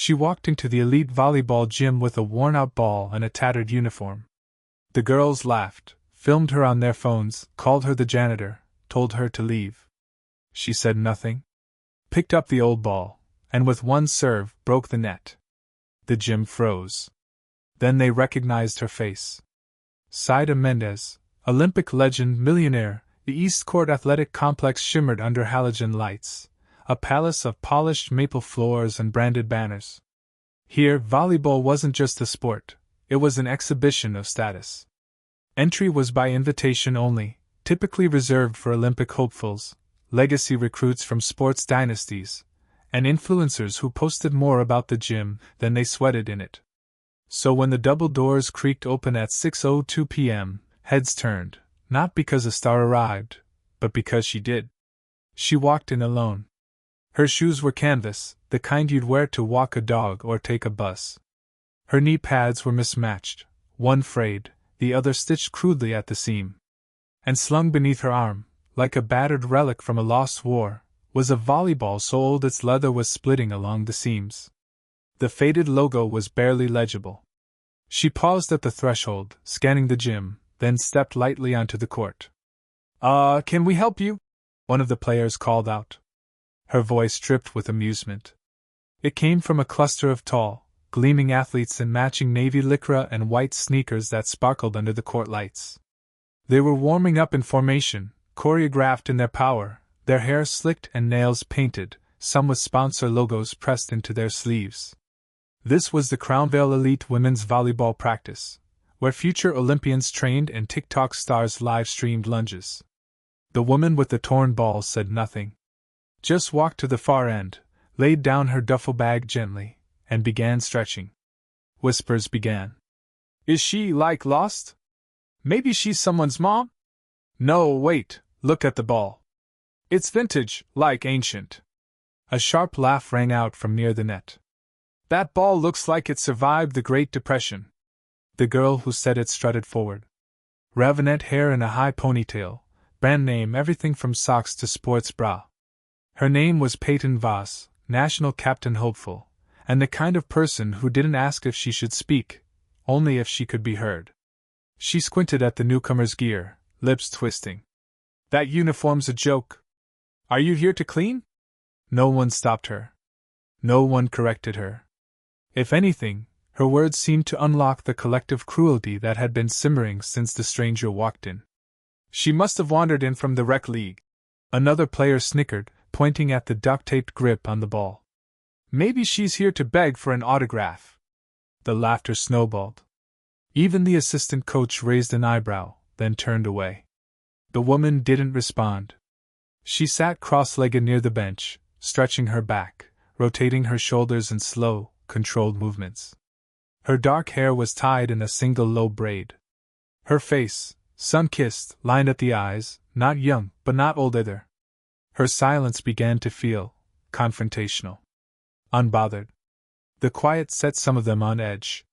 She walked into the elite volleyball gym with a worn-out ball and a tattered uniform. The girls laughed, filmed her on their phones, called her the janitor, told her to leave. She said nothing, picked up the old ball, and with one serve broke the net. The gym froze. Then they recognized her face. Saida Mendez, Olympic legend, billionaire. The East Court Athletic Complex shimmered under halogen lights, a palace of polished maple floors and branded banners. Here, volleyball wasn't just a sport, it was an exhibition of status. Entry was by invitation only, typically reserved for Olympic hopefuls, legacy recruits from sports dynasties, and influencers who posted more about the gym than they sweated in it. So when the double doors creaked open at 6:02 p.m., heads turned, not because a star arrived, but because she did. She walked in alone. Her shoes were canvas, the kind you'd wear to walk a dog or take a bus. Her knee pads were mismatched, one frayed, the other stitched crudely at the seam. And slung beneath her arm, like a battered relic from a lost war, was a volleyball so old its leather was splitting along the seams. The faded logo was barely legible. She paused at the threshold, scanning the gym, then stepped lightly onto the court. Can we help you?" one of the players called out. Her voice dripped with amusement. It came from a cluster of tall, gleaming athletes in matching navy lycra and white sneakers that sparkled under the court lights. They were warming up in formation, choreographed in their power, their hair slicked and nails painted, some with sponsor logos pressed into their sleeves. This was the Crownvale Elite Women's Volleyball Practice, where future Olympians trained and TikTok stars live-streamed lunges. The woman with the torn ball said nothing. Just walked to the far end, laid down her duffel bag gently, and began stretching. Whispers began. "Is she, lost? Maybe she's someone's mom? No, wait, look at the ball. It's vintage, ancient." A sharp laugh rang out from near the net. "That ball looks like it survived the Great Depression." The girl who said it strutted forward. Ravenette hair in a high ponytail, brand name everything from socks to sports bra. Her name was Peyton Voss, national captain hopeful, and the kind of person who didn't ask if she should speak, only if she could be heard. She squinted at the newcomer's gear, lips twisting. "That uniform's a joke. Are you here to clean?" No one stopped her. No one corrected her. If anything, her words seemed to unlock the collective cruelty that had been simmering since the stranger walked in. "She must have wandered in from the rec league," another player snickered, pointing at the duct-taped grip on the ball. "Maybe she's here to beg for an autograph." The laughter snowballed. Even the assistant coach raised an eyebrow, then turned away. The woman didn't respond. She sat cross-legged near the bench, stretching her back, rotating her shoulders in slow, controlled movements. Her dark hair was tied in a single low braid. Her face, sun-kissed, lined at the eyes, not young, but not old either. Her silence began to feel confrontational. Unbothered. The quiet set some of them on edge.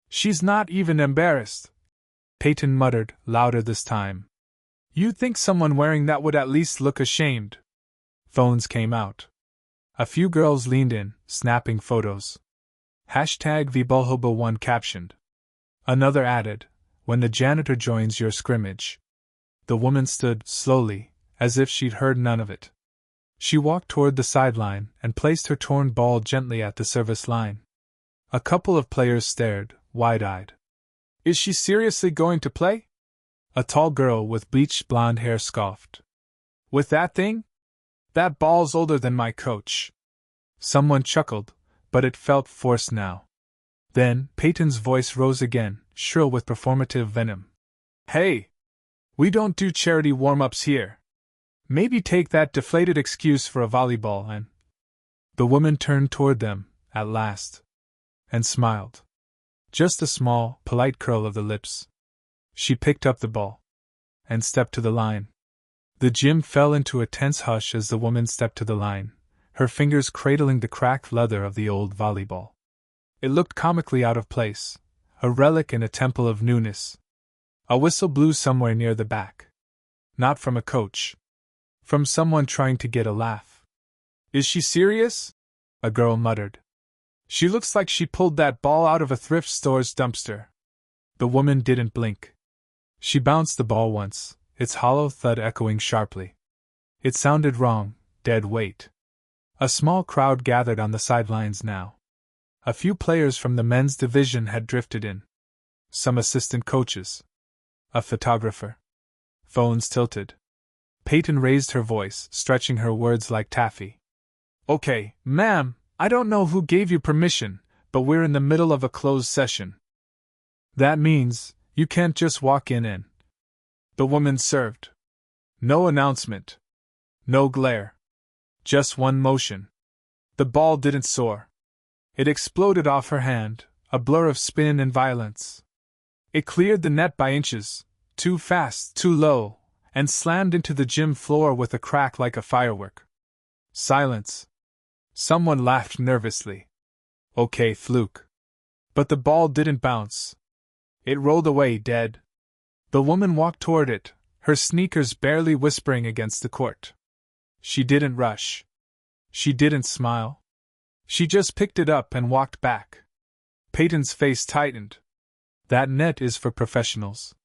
"She's not even embarrassed," Peyton muttered, louder this time. "You'd think someone wearing that would at least look ashamed." Phones came out. A few girls leaned in, snapping photos. #VBulhobo1 captioned. Another added, "When the janitor joins your scrimmage." The woman stood, slowly, as if she'd heard none of it. She walked toward the sideline and placed her torn ball gently at the service line. A couple of players stared, wide-eyed. "Is she seriously going to play?" A tall girl with bleached blonde hair scoffed. "With that thing? That ball's older than my coach." Someone chuckled, but it felt forced now. Then, Peyton's voice rose again, shrill with performative venom. "Hey! We don't do charity warm-ups here. Maybe take that deflated excuse for a volleyball and—" The woman turned toward them, at last. And smiled. Just a small, polite curl of the lips. She picked up the ball. And stepped to the line. The gym fell into a tense hush as the woman stepped to the line, her fingers cradling the cracked leather of the old volleyball. It looked comically out of place, a relic in a temple of newness. A whistle blew somewhere near the back. Not from a coach. From someone trying to get a laugh. "Is she serious?" a girl muttered. She looks like she pulled that ball out of a thrift store's dumpster. The woman didn't blink. She bounced the ball once, its hollow thud echoing sharply. It sounded wrong, dead weight. A small crowd gathered on the sidelines now. A few players from the men's division had drifted in. Some assistant coaches. A photographer. Phones tilted. Peyton raised her voice, stretching her words like taffy. Okay, ma'am, I don't know who gave you permission, but we're in the middle of a closed session. That means, you can't just walk in and... The woman served. No announcement. No glare. Just one motion. The ball didn't soar. It exploded off her hand, a blur of spin and violence. It cleared the net by inches, too fast, too low, and slammed into the gym floor with a crack like a firework. Silence. Someone laughed nervously. Okay, fluke. But the ball didn't bounce. It rolled away dead. The woman walked toward it, her sneakers barely whispering against the court. She didn't rush. She didn't smile. She just picked it up and walked back. Peyton's face tightened. That net is for professionals.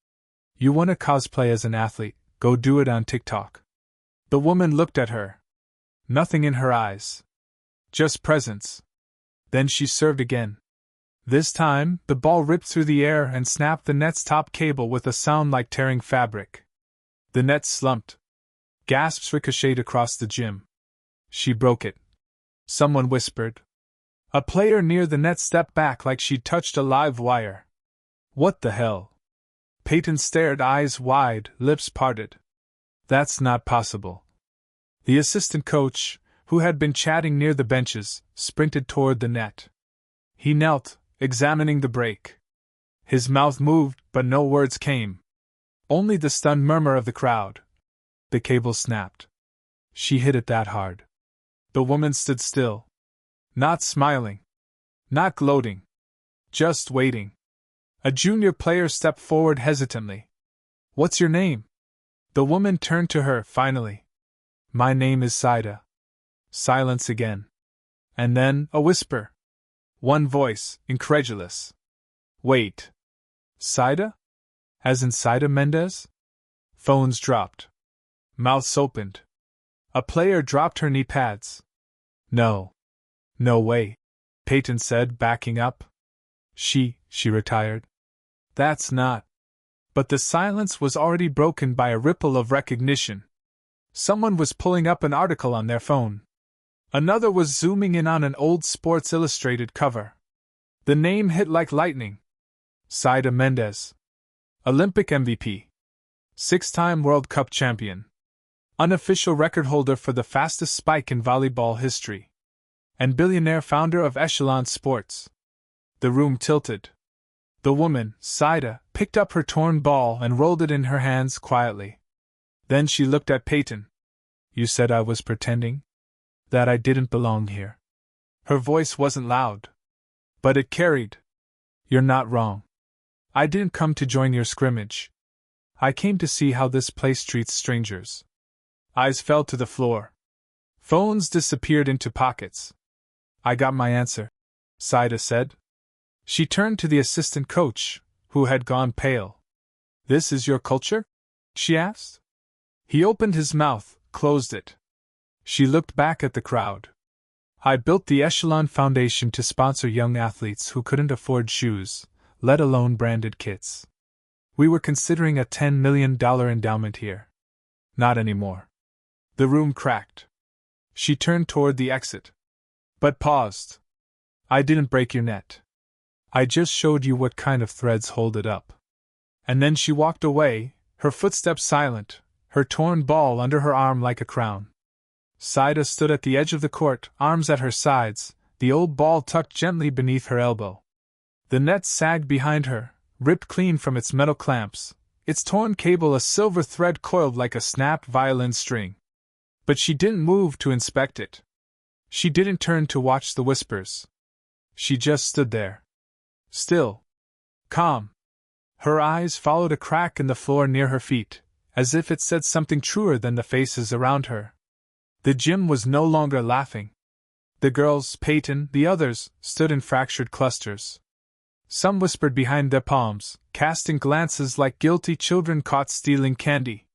You want to cosplay as an athlete, go do it on TikTok. The woman looked at her. Nothing in her eyes. Just presence. Then she served again. This time, the ball ripped through the air and snapped the net's top cable with a sound like tearing fabric. The net slumped. Gasps ricocheted across the gym. She broke it. Someone whispered. A player near the net stepped back like she'd touched a live wire. What the hell? Peyton stared, eyes wide, lips parted. That's not possible. The assistant coach, who had been chatting near the benches, sprinted toward the net. He knelt, examining the break. His mouth moved, but no words came. Only the stunned murmur of the crowd. The cable snapped. She hit it that hard. The woman stood still. Not smiling. Not gloating. Just waiting. A junior player stepped forward hesitantly. What's your name? The woman turned to her, finally. My name is Saida. Silence again. And then, a whisper. One voice, incredulous. Wait. Saida? As in Saida Mendez? Phones dropped. Mouths opened. A player dropped her knee pads. No. No way, Peyton said, backing up. She retired. That's not. But the silence was already broken by a ripple of recognition. Someone was pulling up an article on their phone. Another was zooming in on an old Sports Illustrated cover. The name hit like lightning. Saida Mendez. Olympic MVP. 6-time World Cup champion. Unofficial record holder for the fastest spike in volleyball history. And billionaire founder of Echelon Sports. The room tilted. The woman, Saida, picked up her torn ball and rolled it in her hands quietly. Then she looked at Peyton. You said I was pretending? That I didn't belong here. Her voice wasn't loud. But it carried. You're not wrong. I didn't come to join your scrimmage. I came to see how this place treats strangers. Eyes fell to the floor. Phones disappeared into pockets. I got my answer, Saida said. She turned to the assistant coach, who had gone pale. This is your culture? She asked. He opened his mouth, closed it. She looked back at the crowd. I built the Echelon Foundation to sponsor young athletes who couldn't afford shoes, let alone branded kits. We were considering a $10 million endowment here. Not anymore. The room cracked. She turned toward the exit. But paused. I didn't break your net. I just showed you what kind of threads hold it up. And then she walked away, her footsteps silent, her torn ball under her arm like a crown. Saida stood at the edge of the court, arms at her sides, the old ball tucked gently beneath her elbow. The net sagged behind her, ripped clean from its metal clamps, its torn cable a silver thread coiled like a snapped violin string. But she didn't move to inspect it. She didn't turn to watch the whispers. She just stood there. Still. Calm. Her eyes followed a crack in the floor near her feet, as if it said something truer than the faces around her. The gym was no longer laughing. The girls, Peyton, the others, stood in fractured clusters. Some whispered behind their palms, casting glances like guilty children caught stealing candy.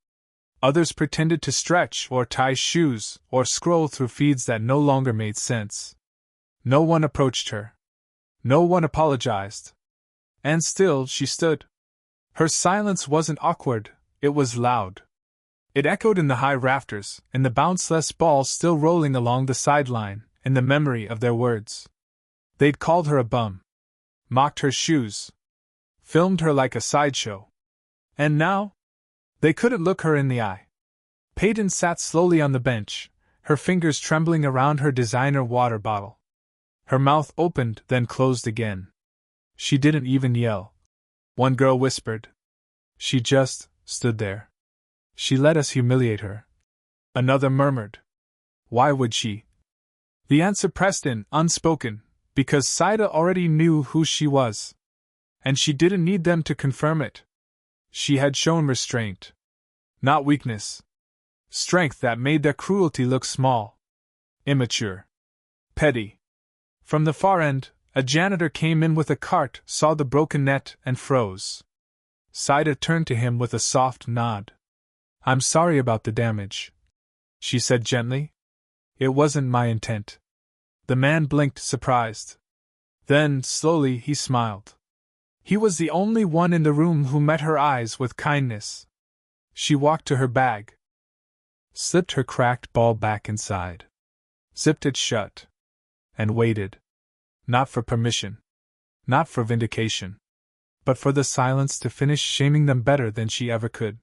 Others pretended to stretch or tie shoes or scroll through feeds that no longer made sense. No one approached her. No one apologized. And still she stood. Her silence wasn't awkward, it was loud. It echoed in the high rafters, in the bounceless ball still rolling along the sideline, in the memory of their words. They'd called her a bum, mocked her shoes, filmed her like a sideshow. And now? They couldn't look her in the eye. Peyton sat slowly on the bench, her fingers trembling around her designer water bottle. Her mouth opened, then closed again. She didn't even yell. One girl whispered. She just stood there. She let us humiliate her. Another murmured. Why would she? The answer pressed in, unspoken, because Saida already knew who she was. And she didn't need them to confirm it. She had shown restraint. Not weakness. Strength that made their cruelty look small. Immature. Petty. From the far end, a janitor came in with a cart, saw the broken net, and froze. Saida turned to him with a soft nod. I'm sorry about the damage, she said gently. It wasn't my intent. The man blinked, surprised. Then, slowly, he smiled. He was the only one in the room who met her eyes with kindness. She walked to her bag, slipped her cracked ball back inside, zipped it shut, and waited. Not for permission, not for vindication, but for the silence to finish shaming them better than she ever could.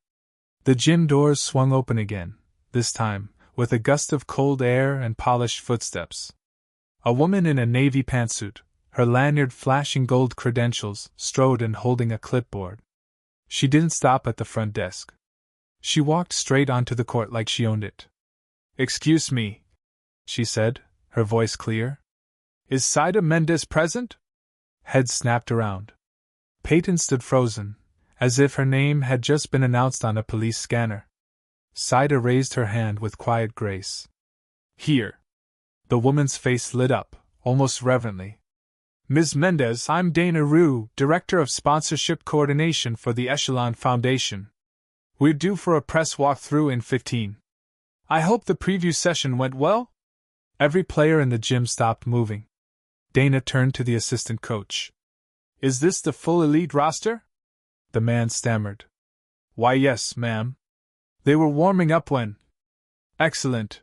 The gym doors swung open again, this time, with a gust of cold air and polished footsteps. A woman in a navy pantsuit, her lanyard flashing gold credentials, strode in holding a clipboard. She didn't stop at the front desk. She walked straight onto the court like she owned it. Excuse me, she said, her voice clear. Is Saida Mendez present? Head snapped around. Peyton stood frozen, as if her name had just been announced on a police scanner. Saida raised her hand with quiet grace. Here. The woman's face lit up, almost reverently. Ms. Mendez, I'm Dana Rue, Director of Sponsorship Coordination for the Echelon Foundation. We're due for a press walkthrough in 15. I hope the preview session went well? Every player in the gym stopped moving. Dana turned to the assistant coach. Is this the full elite roster? The man stammered. Why, yes, ma'am. They were warming up when. Excellent,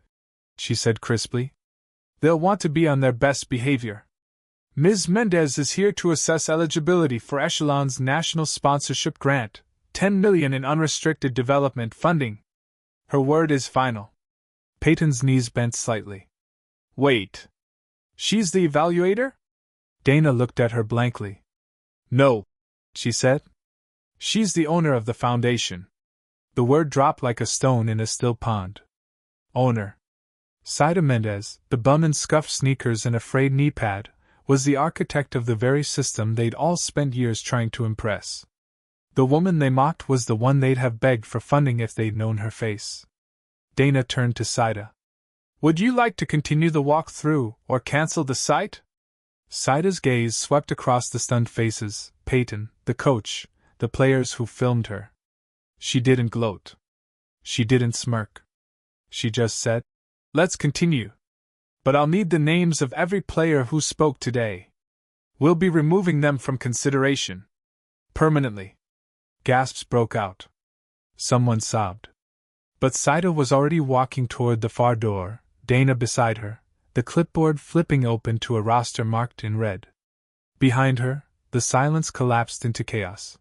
she said crisply. They'll want to be on their best behavior. Ms. Mendez is here to assess eligibility for Echelon's national sponsorship grant, $10 million in unrestricted development funding. Her word is final. Peyton's knees bent slightly. Wait. She's the evaluator? Dana looked at her blankly. No, she said. She's the owner of the foundation. The word dropped like a stone in a still pond. Owner. Saida Mendez, the bum in scuffed sneakers and a frayed knee pad, was the architect of the very system they'd all spent years trying to impress. The woman they mocked was the one they'd have begged for funding if they'd known her face. Dana turned to Saida. Would you like to continue the walk-through, or cancel the site? Saida's gaze swept across the stunned faces, Peyton, the coach, the players who filmed her. She didn't gloat. She didn't smirk. She just said, Let's continue. But I'll need the names of every player who spoke today. We'll be removing them from consideration. Permanently. Gasps broke out. Someone sobbed. But Saida was already walking toward the far door, Dana beside her, the clipboard flipping open to a roster marked in red. Behind her, the silence collapsed into chaos.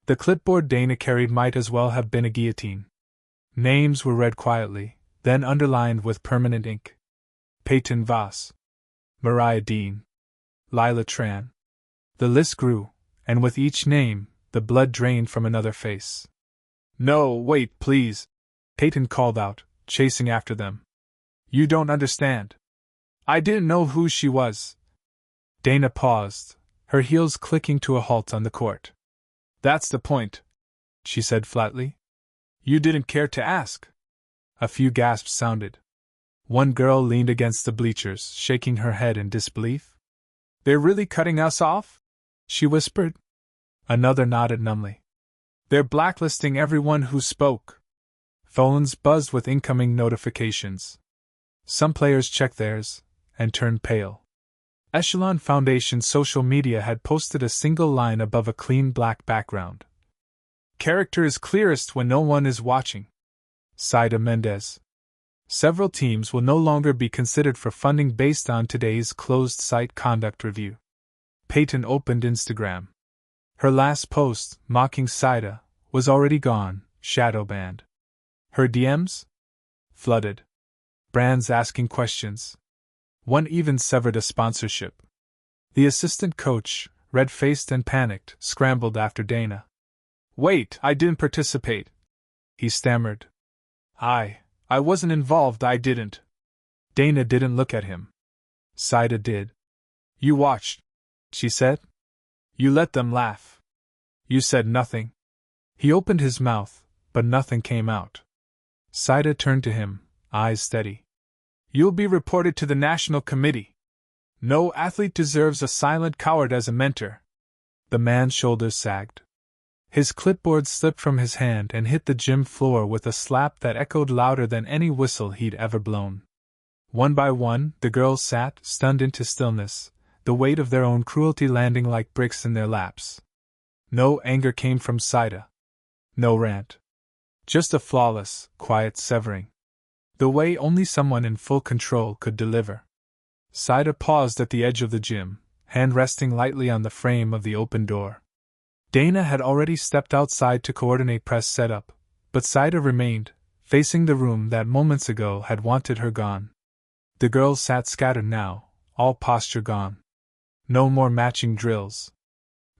The clipboard Dana carried might as well have been a guillotine. Names were read quietly, then underlined with permanent ink. Peyton Voss. Mariah Dean. Lila Tran. The list grew, and with each name, the blood drained from another face. No, wait, please, Peyton called out, chasing after them. You don't understand. I didn't know who she was. Dana paused, her heels clicking to a halt on the court. That's the point, she said flatly. You didn't care to ask. A few gasps sounded. One girl leaned against the bleachers, shaking her head in disbelief. "They're really cutting us off?" she whispered. Another nodded numbly. "They're blacklisting everyone who spoke." Phones buzzed with incoming notifications. Some players checked theirs and turned pale. Echelon Foundation social media had posted a single line above a clean black background. "Character is clearest when no one is watching." Saida Mendez. Several teams will no longer be considered for funding based on today's closed-site conduct review. Peyton opened Instagram. Her last post, mocking Saida, was already gone, shadow banned. Her DMs? Flooded. Brands asking questions. One even severed a sponsorship. The assistant coach, red-faced and panicked, scrambled after Dana. "Wait, I didn't participate," he stammered. I wasn't involved, I didn't." Dana didn't look at him. Saida did. "You watched," she said. "You let them laugh. You said nothing." He opened his mouth, but nothing came out. Saida turned to him, eyes steady. "You'll be reported to the National Committee. No athlete deserves a silent coward as a mentor." The man's shoulders sagged. His clipboard slipped from his hand and hit the gym floor with a slap that echoed louder than any whistle he'd ever blown. One by one, the girls sat, stunned into stillness, the weight of their own cruelty landing like bricks in their laps. No anger came from Saida. No rant. Just a flawless, quiet severing. The way only someone in full control could deliver. Saida paused at the edge of the gym, hand resting lightly on the frame of the open door. Dana had already stepped outside to coordinate press setup, but Saida remained, facing the room that moments ago had wanted her gone. The girls sat scattered now, all posture gone. No more matching drills.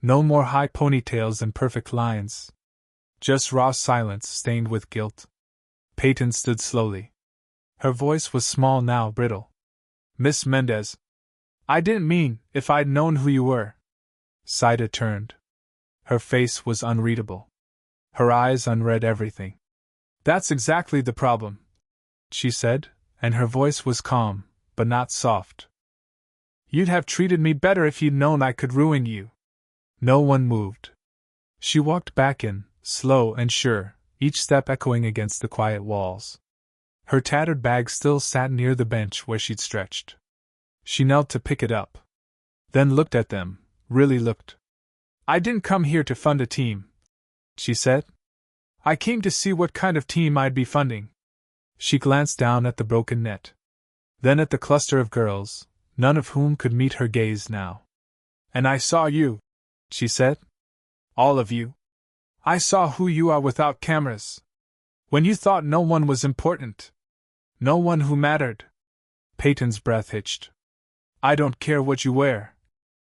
No more high ponytails and perfect lines. Just raw silence stained with guilt. Peyton stood slowly. Her voice was small now, brittle. "Miss Mendez, I didn't mean, if I'd known who you were." Saida turned. Her face was unreadable. Her eyes unread everything. "That's exactly the problem," she said, and her voice was calm, but not soft. "You'd have treated me better if you'd known I could ruin you." No one moved. She walked back in, slow and sure, each step echoing against the quiet walls. Her tattered bag still sat near the bench where she'd stretched. She knelt to pick it up. Then looked at them, really looked. "I didn't come here to fund a team," she said. "I came to see what kind of team I'd be funding." She glanced down at the broken net. Then at the cluster of girls, none of whom could meet her gaze now. "And I saw you," she said. "All of you. I saw who you are without cameras. When you thought no one was important. No one who mattered." Peyton's breath hitched. "I don't care what you wear,"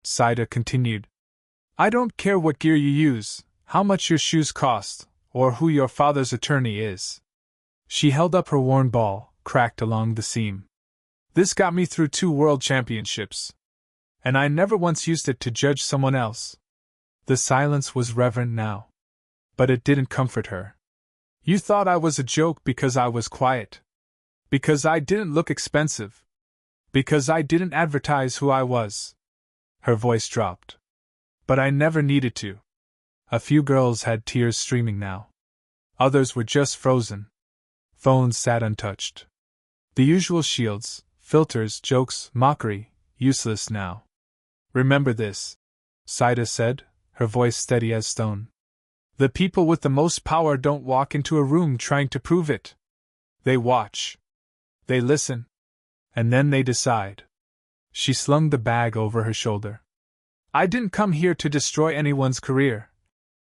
Saida continued. "I don't care what gear you use, how much your shoes cost, or who your father's attorney is." She held up her worn ball, cracked along the seam. "This got me through 2 world championships. And I never once used it to judge someone else." The silence was reverent now. But it didn't comfort her. "You thought I was a joke because I was quiet. Because I didn't look expensive. Because I didn't advertise who I was." Her voice dropped. "But I never needed to." A few girls had tears streaming now. Others were just frozen. Phones sat untouched. The usual shields, filters, jokes, mockery, useless now. "Remember this," Saida said, her voice steady as stone. "The people with the most power don't walk into a room trying to prove it. They watch. They listen. And then they decide." She slung the bag over her shoulder. "I didn't come here to destroy anyone's career,"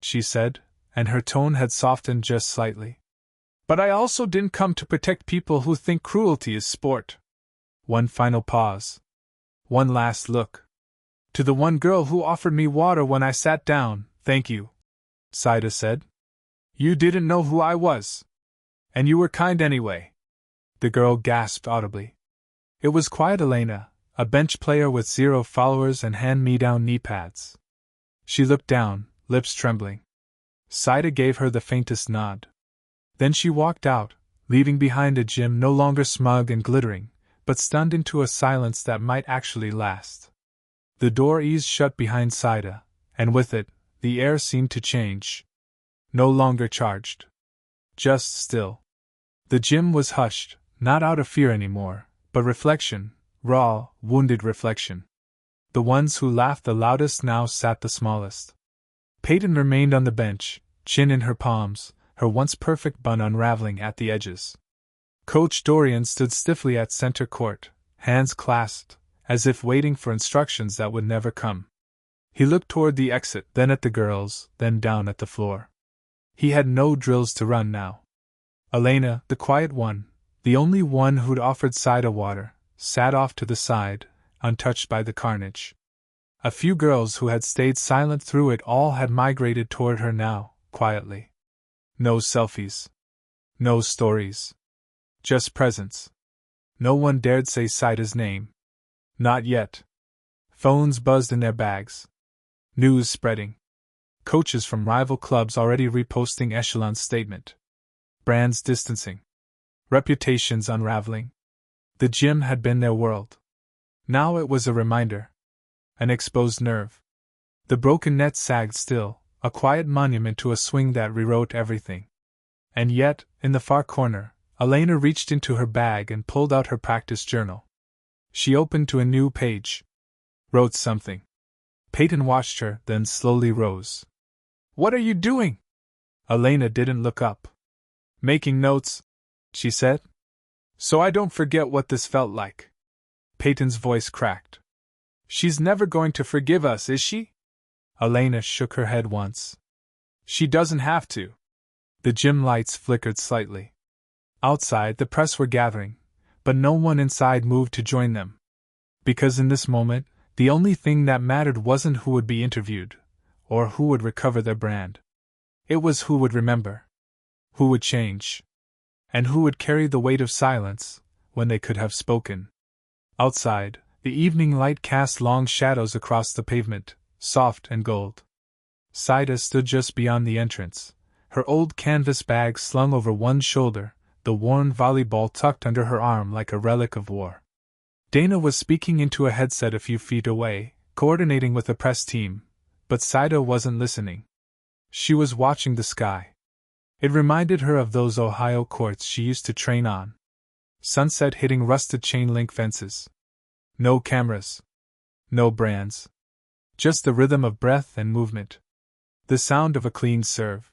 she said, and her tone had softened just slightly. "But I also didn't come to protect people who think cruelty is sport." One final pause. One last look. "To the one girl who offered me water when I sat down, thank you," Saida said. "You didn't know who I was. And you were kind anyway." The girl gasped audibly. It was quiet Elena, a bench player with 0 followers and hand-me-down knee pads. She looked down, lips trembling. Saida gave her the faintest nod. Then she walked out, leaving behind a gym no longer smug and glittering, but stunned into a silence that might actually last. The door eased shut behind Saida, and with it, the air seemed to change. No longer charged. Just still. The gym was hushed, not out of fear anymore, but reflection, raw, wounded reflection. The ones who laughed the loudest now sat the smallest. Peyton remained on the bench, chin in her palms, her once perfect bun unraveling at the edges. Coach Dorian stood stiffly at center court, hands clasped, as if waiting for instructions that would never come. He looked toward the exit, then at the girls, then down at the floor. He had no drills to run now. Elena, the quiet one, the only one who'd offered Saida water, sat off to the side, untouched by the carnage. A few girls who had stayed silent through it all had migrated toward her now, quietly. No selfies. No stories. Just presence. No one dared say Saida's name. Not yet. Phones buzzed in their bags. News spreading. Coaches from rival clubs already reposting Echelon's statement. Brands distancing. Reputations unraveling. The gym had been their world. Now it was a reminder. An exposed nerve. The broken net sagged still, a quiet monument to a swing that rewrote everything. And yet, in the far corner, Elena reached into her bag and pulled out her practice journal. She opened to a new page. Wrote something. Peyton watched her, then slowly rose. "What are you doing?" Elena didn't look up. "Making notes," she said. "So I don't forget what this felt like." Peyton's voice cracked. "She's never going to forgive us, is she?" Elena shook her head once. "She doesn't have to." The gym lights flickered slightly. Outside, the press were gathering, but no one inside moved to join them. Because in this moment, the only thing that mattered wasn't who would be interviewed, or who would recover their brand. It was who would remember. Who would change. And who would carry the weight of silence, when they could have spoken. Outside, the evening light cast long shadows across the pavement, soft and gold. Saida stood just beyond the entrance, her old canvas bag slung over one shoulder, the worn volleyball tucked under her arm like a relic of war. Dana was speaking into a headset a few feet away, coordinating with the press team, but Saida wasn't listening. She was watching the sky. It reminded her of those Ohio courts she used to train on. Sunset hitting rusted chain-link fences. No cameras. No brands. Just the rhythm of breath and movement. The sound of a clean serve.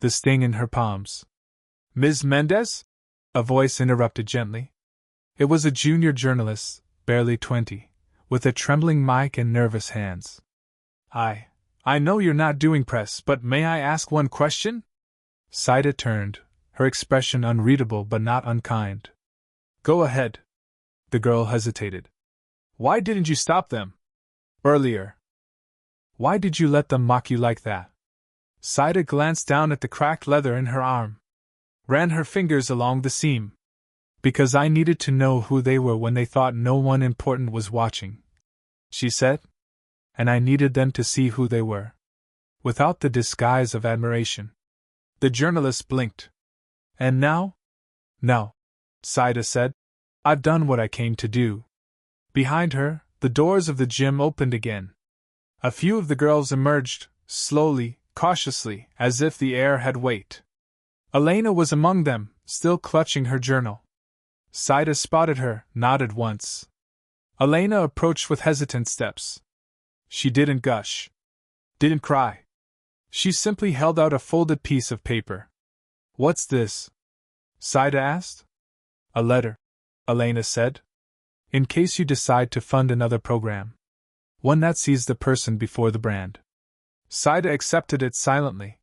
The sting in her palms. "Ms. Mendez?" a voice interrupted gently. It was a junior journalist, barely 20, with a trembling mic and nervous hands. I know you're not doing press, but may I ask one question?" Saida turned, her expression unreadable but not unkind. "Go ahead." The girl hesitated. "Why didn't you stop them earlier? Why did you let them mock you like that?" Saida glanced down at the cracked leather in her arm. Ran her fingers along the seam. "Because I needed to know who they were when they thought no one important was watching," she said. "And I needed them to see who they were. Without the disguise of admiration." The journalist blinked. "And now?" "No," Saida said. "I've done what I came to do." Behind her, the doors of the gym opened again. A few of the girls emerged, slowly, cautiously, as if the air had weight. Elena was among them, still clutching her journal. Saida spotted her, nodded once. Elena approached with hesitant steps. She didn't gush. Didn't cry. She simply held out a folded piece of paper. "What's this?" Saida asked. "A letter," Elena said. "In case you decide to fund another program. One that sees the person before the brand." Saida accepted it silently.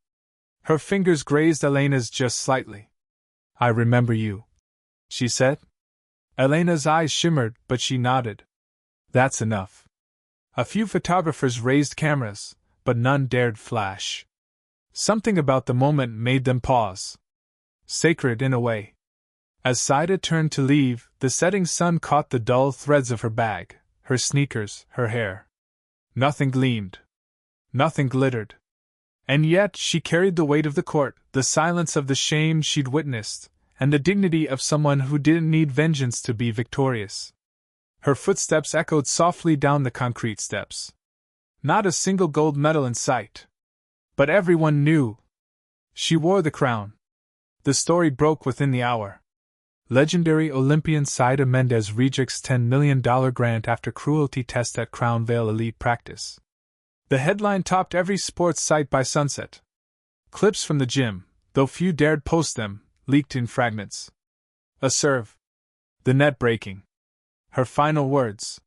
Her fingers grazed Elena's just slightly. "I remember you," she said. Elena's eyes shimmered, but she nodded. "That's enough." A few photographers raised cameras, but none dared flash. Something about the moment made them pause. Sacred in a way. As Saida turned to leave, the setting sun caught the dull threads of her bag, her sneakers, her hair. Nothing gleamed. Nothing glittered. And yet she carried the weight of the court, the silence of the shame she'd witnessed, and the dignity of someone who didn't need vengeance to be victorious. Her footsteps echoed softly down the concrete steps. Not a single gold medal in sight. But everyone knew. She wore the crown. The story broke within the hour. Legendary Olympian Saida Mendez rejects $10 million grant after cruelty test at Crown Vale elite practice. The headline topped every sports site by sunset. Clips from the gym, though few dared post them, leaked in fragments. A serve. The net breaking. Her final words.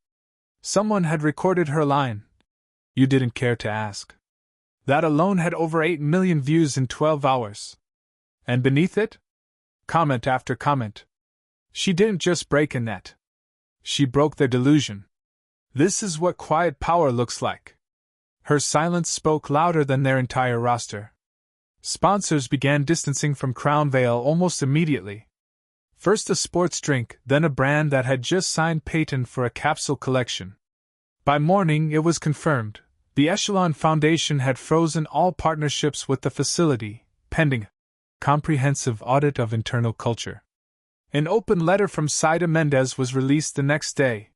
Someone had recorded her line. You didn't care to ask. That alone had over 8 million views in 12 hours. And beneath it? Comment after comment. She didn't just break a net. She broke their delusion. This is what quiet power looks like. Her silence spoke louder than their entire roster. Sponsors began distancing from Crown Vale almost immediately. First a sports drink, then a brand that had just signed patent for a capsule collection. By morning it was confirmed. The Echelon Foundation had frozen all partnerships with the facility, pending a comprehensive audit of internal culture. An open letter from Saida Mendez was released the next day.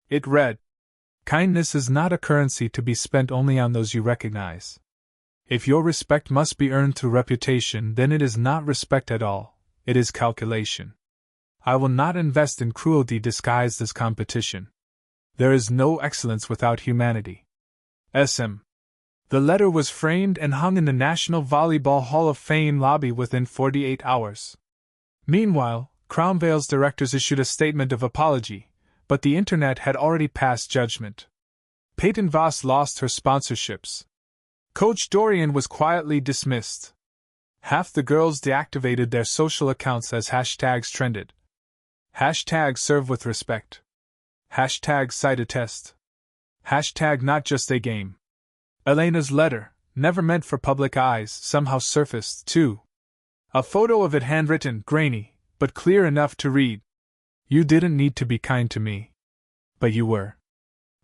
It read, "Kindness is not a currency to be spent only on those you recognize. If your respect must be earned through reputation, then it is not respect at all, it is calculation. I will not invest in cruelty disguised as competition. There is no excellence without humanity. SM." The letter was framed and hung in the National Volleyball Hall of Fame lobby within 48 hours. Meanwhile, Crown Vale's directors issued a statement of apology, but the internet had already passed judgment. Peyton Voss lost her sponsorships. Coach Dorian was quietly dismissed. Half the girls deactivated their social accounts as hashtags trended. Hashtag serve with respect. Hashtag cite a test. Hashtag not just a game. Elena's letter, never meant for public eyes, somehow surfaced, too. A photo of it handwritten, grainy, but clear enough to read. You didn't need to be kind to me. But you were.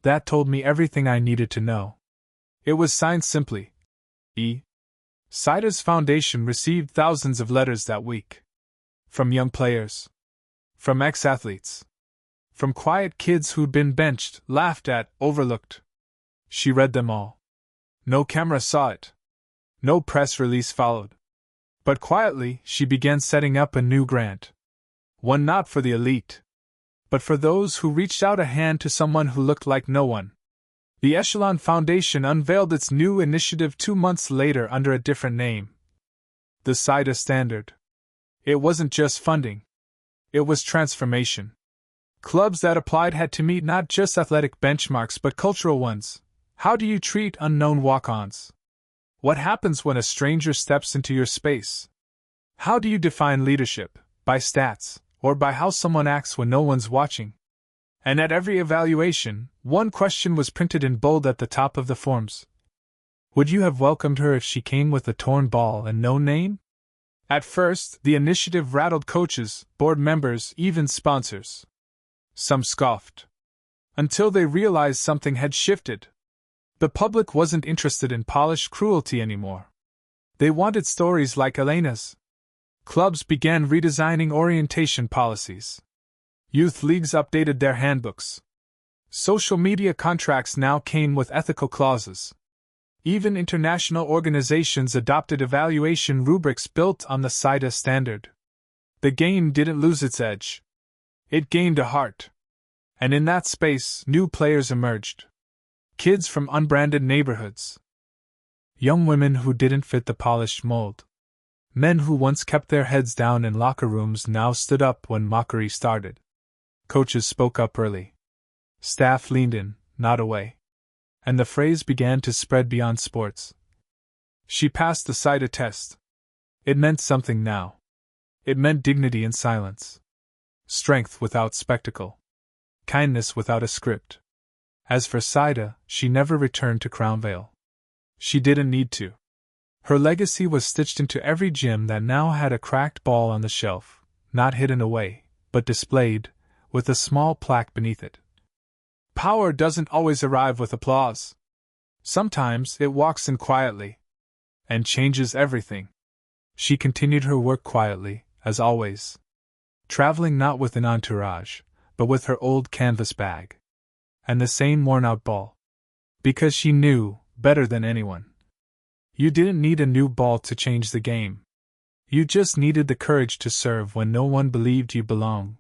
That told me everything I needed to know. It was signed simply, E. Saida's foundation received thousands of letters that week. From young players. From ex-athletes. From quiet kids who'd been benched, laughed at, overlooked. She read them all. No camera saw it. No press release followed. But quietly, she began setting up a new grant. One not for the elite, but for those who reached out a hand to someone who looked like no one. The Echelon Foundation unveiled its new initiative 2 months later under a different name. The Saida Standard. It wasn't just funding. It was transformation. Clubs that applied had to meet not just athletic benchmarks but cultural ones. How do you treat unknown walk-ons? What happens when a stranger steps into your space? How do you define leadership? By stats, or by how someone acts when no one's watching? And at every evaluation, one question was printed in bold at the top of the forms. Would you have welcomed her if she came with a torn ball and no name? At first, the initiative rattled coaches, board members, even sponsors. Some scoffed. Until they realized something had shifted. The public wasn't interested in polished cruelty anymore. They wanted stories like Elena's. Clubs began redesigning orientation policies. Youth leagues updated their handbooks. Social media contracts now came with ethical clauses. Even international organizations adopted evaluation rubrics built on the Saida Standard. The game didn't lose its edge. It gained a heart. And in that space, new players emerged. Kids from unbranded neighborhoods. Young women who didn't fit the polished mold. Men who once kept their heads down in locker rooms now stood up when mockery started. Coaches spoke up early. Staff leaned in, not away. And the phrase began to spread beyond sports. She passed the Saida test. It meant something now. It meant dignity in silence. Strength without spectacle. Kindness without a script. As for Saida, she never returned to Crown Vale. She didn't need to. Her legacy was stitched into every gym that now had a cracked ball on the shelf, not hidden away, but displayed, with a small plaque beneath it. Power doesn't always arrive with applause. Sometimes it walks in quietly. And changes everything. She continued her work quietly, as always. Traveling not with an entourage, but with her old canvas bag. And the same worn-out ball. Because she knew, better than anyone. You didn't need a new ball to change the game. You just needed the courage to serve when no one believed you belonged.